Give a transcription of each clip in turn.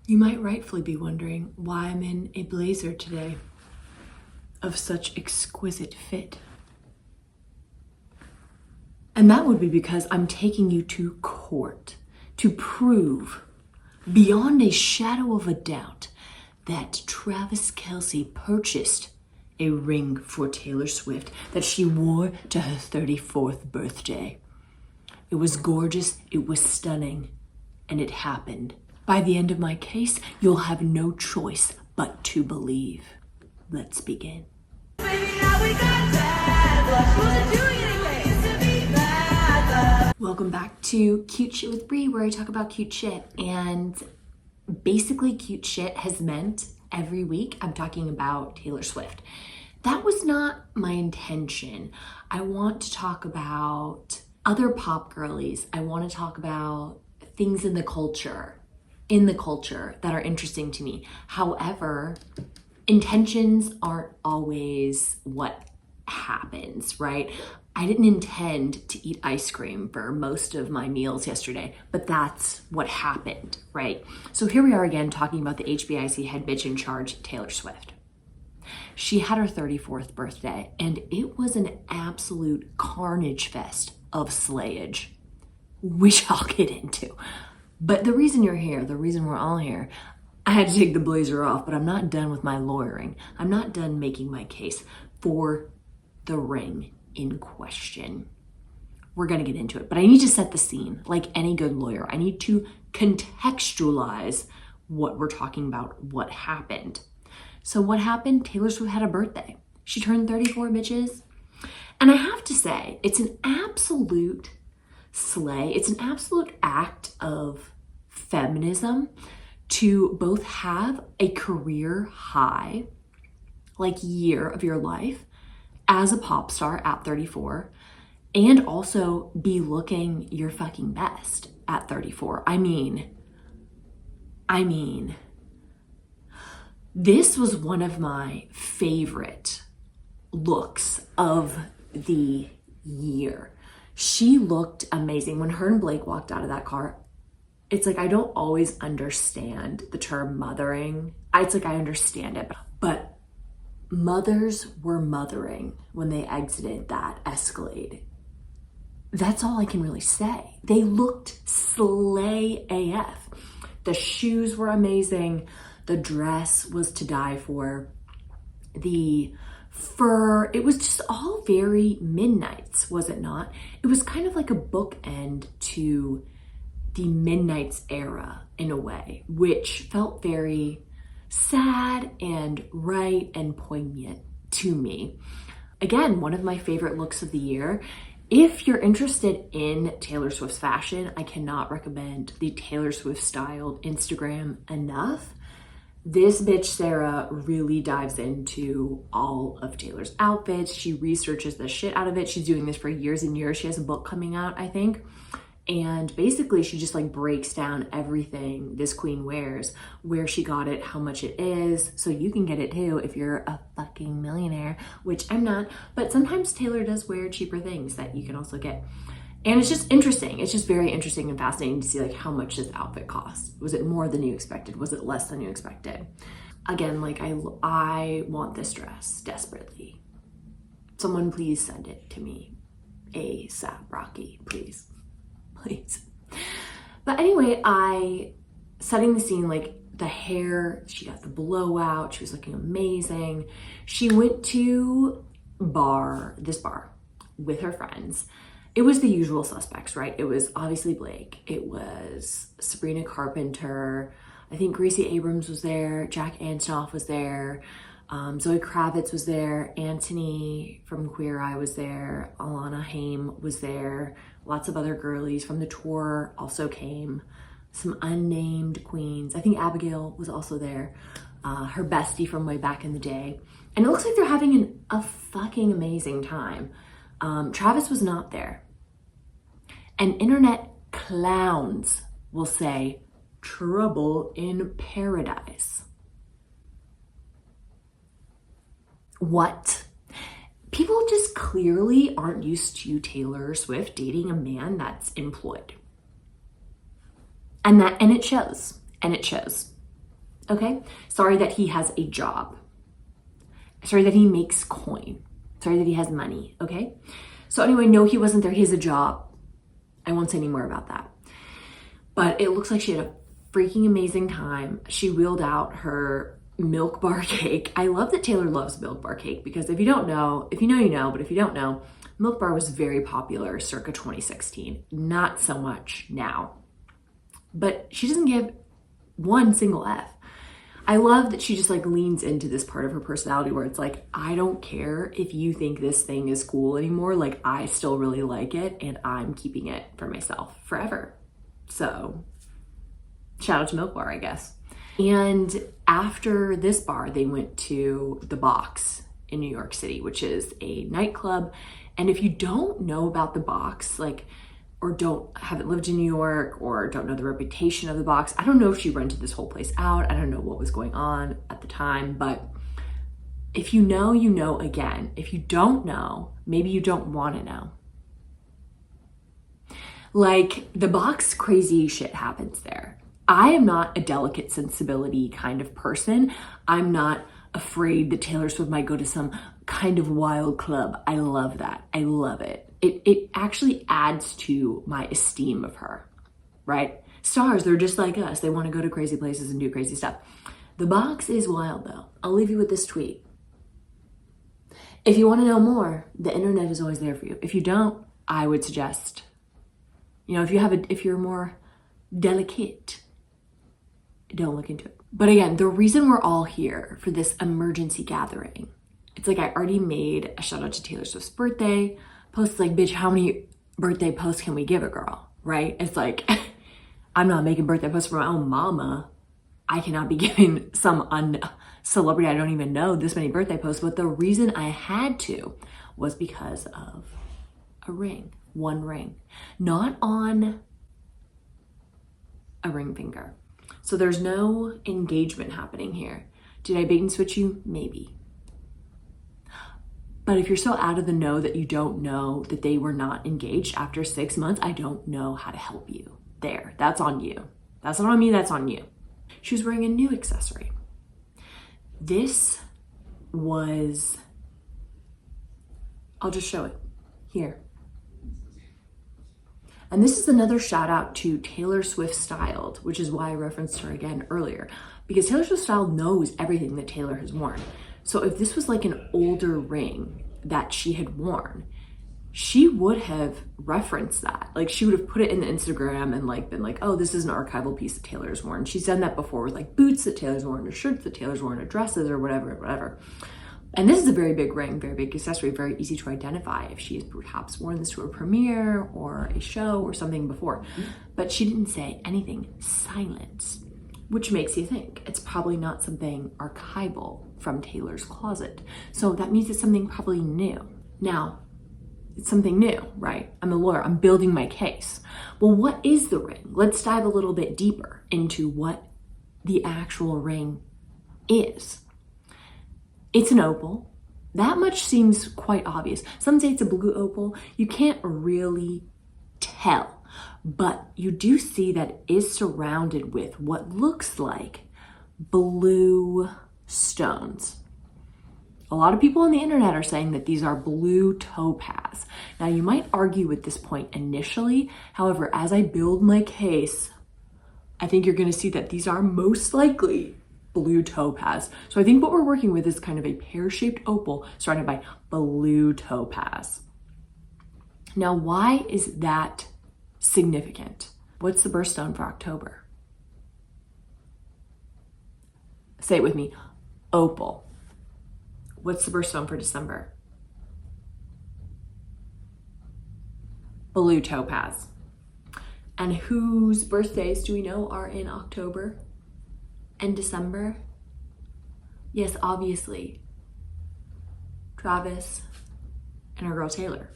You might rightfully be wondering why I'm in a blazer today of such exquisite fit. And that would be because I'm taking you to court to prove beyond a shadow of a doubt that Travis Kelce purchased a ring for Taylor Swift that she wore to her 34th birthday. It was gorgeous, it was stunning, and it happened. By the end of my case, you'll have no choice but to believe. Let's begin. Welcome back to Cute Shit with Bree, where I talk about cute shit. And basically, cute shit has meant every week I'm talking about Taylor Swift. That was not my intention. I want to talk about other pop girlies. I want to talk about things in the culture that are interesting to me. However, intentions aren't always what happens, right? I didn't intend to eat ice cream for most of my meals yesterday, but that's what happened, right? So here we are again talking about the HBIC head bitch in charge, Taylor Swift. She had her 34th birthday, and it was an absolute carnage fest of slayage, which I'll get into. But the reason you're here, the reason we're all here, I had to take the blazer off, but I'm not done with my lawyering. I'm not done making my case for the ring in question. We're gonna get into it, but I need to set the scene like any good lawyer. I need to contextualize what we're talking about, what happened. So what happened? Taylor Swift had a birthday. She turned 34, bitches. And I have to say, it's an absolute slay. It's an absolute act of feminism to both have a career high, like year of your life, as a pop star at 34, and also be looking your fucking best at 34. I mean, this was one of my favorite looks of the year. She looked amazing. When her and Blake walked out of that car, it's like I don't always understand the term mothering. It's like I understand it, but mothers were mothering when they exited that Escalade. That's all I can really say. They looked slay AF. The shoes were amazing. The dress was to die for. The fur, it was just all very Midnights, was it not? It was kind of like a bookend to the Midnights era in a way, which felt very sad and right and poignant to me. Again, one of my favorite looks of the year. If you're interested in Taylor Swift's fashion, I cannot recommend the Taylor Swift styled Instagram enough. This bitch, Sarah, really dives into all of Taylor's outfits. She researches the shit out of it. She's doing this for years and years. She has a book coming out, I think. And basically she just like breaks down everything this queen wears, where she got it, how much it is. So you can get it too if you're a fucking millionaire, which I'm not. But sometimes Taylor does wear cheaper things that you can also get. And it's just interesting. It's just very interesting and fascinating to see like how much this outfit costs. Was it more than you expected? Was it less than you expected? Again, like I want this dress desperately. Someone please send it to me ASAP, Rocky, please. But anyway, setting the scene, like the hair, she got the blowout, she was looking amazing. She went to this bar with her friends. It was the usual suspects, right? It was obviously Blake. It was Sabrina Carpenter. I think Gracie Abrams was there. Jack Antonoff was there. Zoe Kravitz was there. Anthony from Queer Eye was there. Alana Haim was there. Lots of other girlies from the tour also came. Some unnamed queens. I think Abigail was also there. Her bestie from way back in the day. And it looks like they're having a fucking amazing time. Travis was not there. And internet clowns will say, trouble in paradise. What? People just clearly aren't used to Taylor Swift dating a man that's employed. And it shows. okay? Sorry that he has a job. Sorry that he makes coin. Sorry that he has money, okay? So anyway, no, he wasn't there. He has a job. I won't say any more about that. But it looks like she had a freaking amazing time. She wheeled out her milk bar cake. I love that Taylor loves milk bar cake because if you don't know, if you know, you know, but if you don't know, milk bar was very popular circa 2016. Not so much now. But she doesn't give one single F. I love that she just like leans into this part of her personality where it's like, I don't care if you think this thing is cool anymore. Like I still really like it and I'm keeping it for myself forever. So shout out to Milk Bar, I guess. And after this bar, they went to the Box in New York City, which is a nightclub. And if you don't know about the Box, like, or haven't lived in New York or don't know the reputation of the Box, I don't know if she rented this whole place out. I don't know what was going on at the time, but if you know, you know again. If you don't know, maybe you don't want to know. Like the Box, crazy shit happens there. I am not a delicate sensibility kind of person. I'm not afraid that Taylor Swift might go to some kind of wild club. I love that. I love it. It actually adds to my esteem of her, right? Stars, they're just like us. They want to go to crazy places and do crazy stuff. The Box is wild though. I'll leave you with this tweet. If you want to know more, the internet is always there for you. If you don't, I would suggest, you know, if you're more delicate, don't look into it. But again, the reason we're all here for this emergency gathering, it's like I already made a shout out to Taylor Swift's birthday post. Like, bitch, how many birthday posts can we give a girl, right? It's like, I'm not making birthday posts for my own mama. I cannot be giving some celebrity I don't even know this many birthday posts. But the reason I had to was because of a ring, one ring, not on a ring finger. So there's no engagement happening here. Did I bait and switch you? Maybe. But if you're so out of the know that you don't know that they were not engaged after 6 months, I don't know how to help you there. That's on you. That's not on me, that's on you. She was wearing a new accessory. This was, I'll just show it here. And this is another shout out to Taylor Swift Styled, which is why I referenced her again earlier, because Taylor Swift Styled knows everything that Taylor has worn. So if this was like an older ring that she had worn, she would have referenced that. Like she would have put it in the Instagram and like been like, oh, this is an archival piece that Taylor's worn. She's done that before with like boots that Taylor's worn or shirts that Taylor's worn or dresses or whatever. And this is a very big ring, very big accessory, very easy to identify if she has perhaps worn this to a premiere or a show or something before. But she didn't say anything, silence, which makes you think it's probably not something archival from Taylor's closet. So that means it's something probably new. Now, it's something new, right? I'm a lawyer, I'm building my case. Well, what is the ring? Let's dive a little bit deeper into what the actual ring is. It's an opal. That much seems quite obvious. Some say it's a blue opal. You can't really tell, but you do see that it is surrounded with what looks like blue stones. A lot of people on the internet are saying that these are blue topaz. Now you might argue with this point initially. However, as I build my case, I think you're going to see that these are most likely blue topaz. So I think what we're working with is kind of a pear-shaped opal surrounded by blue topaz. Now, why is that significant? What's the birthstone for October? Say it with me, opal. What's the birthstone for December? Blue topaz. And whose birthdays do we know are in October and December? Yes, obviously, Travis and our girl Taylor.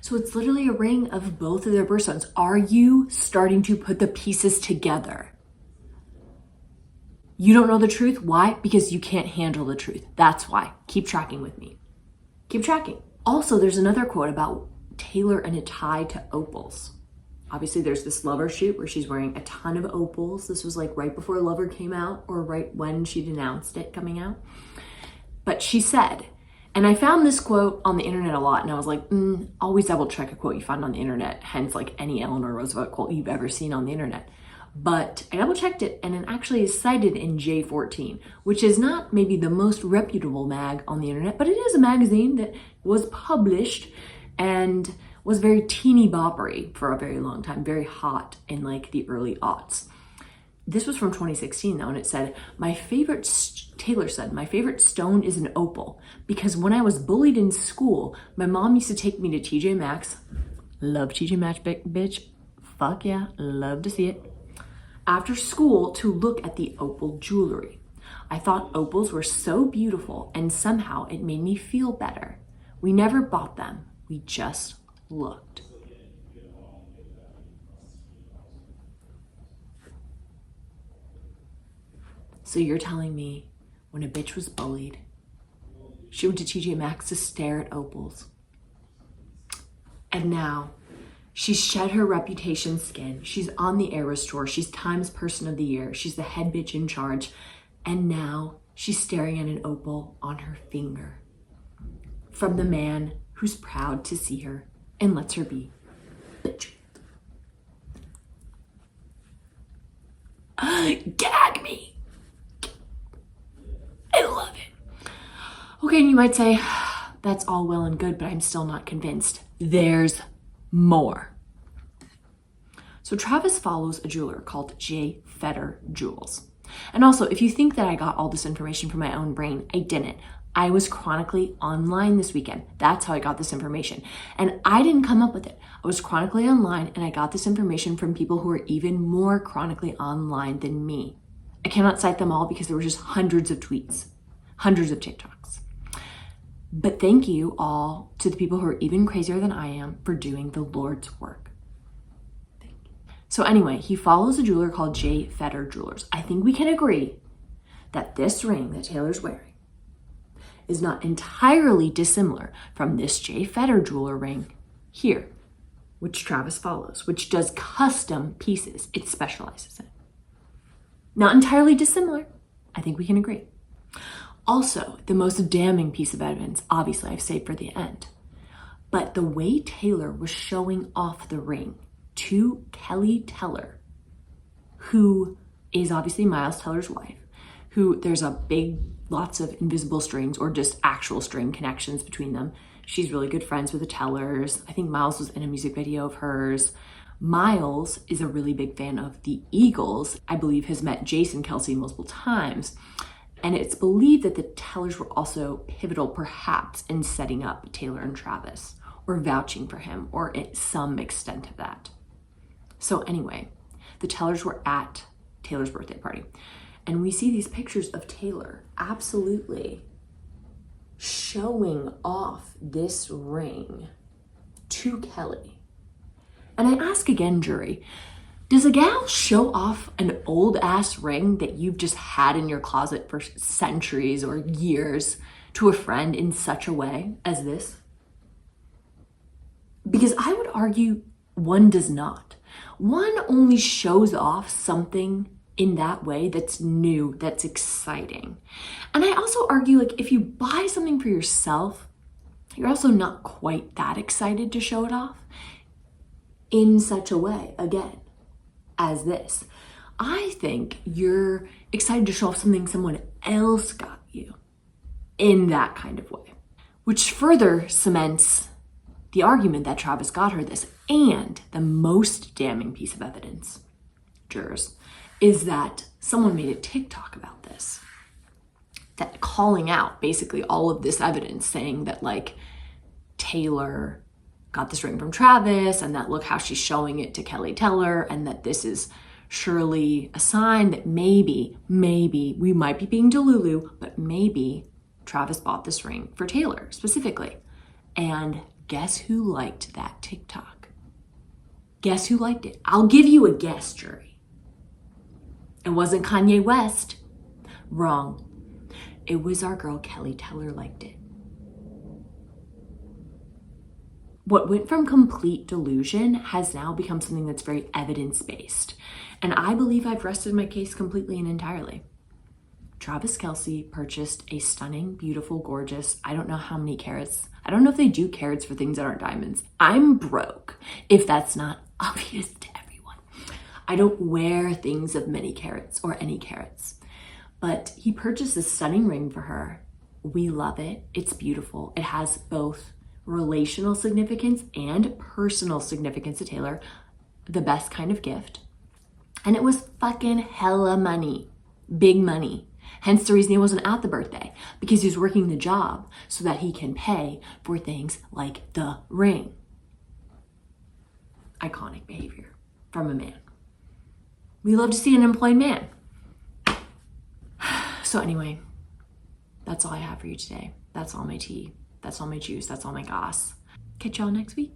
So it's literally a ring of both of their birthstones. Are you starting to put the pieces together? You don't know the truth. Why? Because you can't handle the truth. That's why. Keep tracking with me. Keep tracking. Also, there's another quote about Taylor and a tie to opals. Obviously, there's this Lover shoot where she's wearing a ton of opals. This was like right before Lover came out, or right when she'd announced it coming out. But she said, and I found this quote on the internet a lot, and I was like, always double check a quote you find on the internet, hence like any Eleanor Roosevelt quote you've ever seen on the internet. But I double checked it, and it actually is cited in J14, which is not maybe the most reputable mag on the internet, but it is a magazine that was published and was very teeny boppery for a very long time, very hot in like the early aughts. This was from 2016 though, and it said, Taylor said, my favorite stone is an opal, because when I was bullied in school, my mom used to take me to TJ Maxx. Love TJ Maxx, bitch. Fuck yeah, love to see it. After school to look at the opal jewelry. I thought opals were so beautiful, and somehow it made me feel better. We never bought them, we just looked. So you're telling me when a bitch was bullied, she went to TJ Maxx to stare at opals. And now she's shed her reputation skin. She's on the Eras tour. She's Times Person of the Year. She's the head bitch in charge. And now she's staring at an opal on her finger from the man who's proud to see her and lets her be bejeweled. Gag me. I love it. Okay, and you might say, that's all well and good, but I'm still not convinced. There's more. So Travis follows a jeweler called J. Fetter Jewels. And also, if you think that I got all this information from my own brain, I didn't. I was chronically online this weekend. That's how I got this information. And I didn't come up with it. I was chronically online, and I got this information from people who are even more chronically online than me. I cannot cite them all because there were just hundreds of tweets, hundreds of TikToks. But thank you all to the people who are even crazier than I am for doing the Lord's work. Thank you. So anyway, he follows a jeweler called J. Fetter Jewelers. I think we can agree that this ring that Taylor's wearing is not entirely dissimilar from this J. Fetter jeweler ring here, which Travis follows, which does custom pieces. It specializes in. Not entirely dissimilar. I think we can agree. Also, the most damning piece of evidence, obviously I've saved for the end, but the way Taylor was showing off the ring to Kelly Teller, who is obviously Miles Teller's wife, who there's lots of invisible strings or just actual string connections between them. She's really good friends with the Tellers. I think Miles was in a music video of hers. Miles is a really big fan of the Eagles. I believe has met Jason Kelce multiple times. And it's believed that the Tellers were also pivotal perhaps in setting up Taylor and Travis, or vouching for him, or at some extent of that. So anyway, the Tellers were at Taylor's birthday party. And we see these pictures of Taylor absolutely showing off this ring to Kelly. And I ask again, jury, does a gal show off an old ass ring that you've just had in your closet for centuries or years to a friend in such a way as this? Because I would argue one does not. One only shows off something in that way that's new, that's exciting. And I also argue, like, if you buy something for yourself, you're also not quite that excited to show it off in such a way, again, as this. I think you're excited to show off something someone else got you in that kind of way, which further cements the argument that Travis got her this. And the most damning piece of evidence, jurors, is that someone made a TikTok about this, that calling out basically all of this evidence, saying that like Taylor got this ring from Travis, and that look how she's showing it to Kelly Teller, and that this is surely a sign that maybe we might be being delulu, but maybe Travis bought this ring for Taylor specifically. And guess who liked that TikTok? Guess who liked it? I'll give you a guess, jury. It wasn't Kanye West. Wrong. It was our girl Kelly Teller liked it. what went from complete delusion has now become something that's very evidence-based. And I believe I've rested my case completely and entirely. Travis Kelce purchased a stunning, beautiful, gorgeous, I don't know how many carats. I don't know if they do carats for things that aren't diamonds. I'm broke, if that's not obvious to everyone. I don't wear things of many carats or any carats. But he purchased a stunning ring for her. We love it. It's beautiful. It has both relational significance and personal significance to Taylor. The best kind of gift. And it was fucking hella money. Big money. Hence the reason he wasn't at the birthday, because he was working the job so that he can pay for things like the ring. Iconic behavior from a man. We love to see an employed man. So anyway, that's all I have for you today. That's all my tea. That's all my juice. That's all my goss. Catch y'all next week.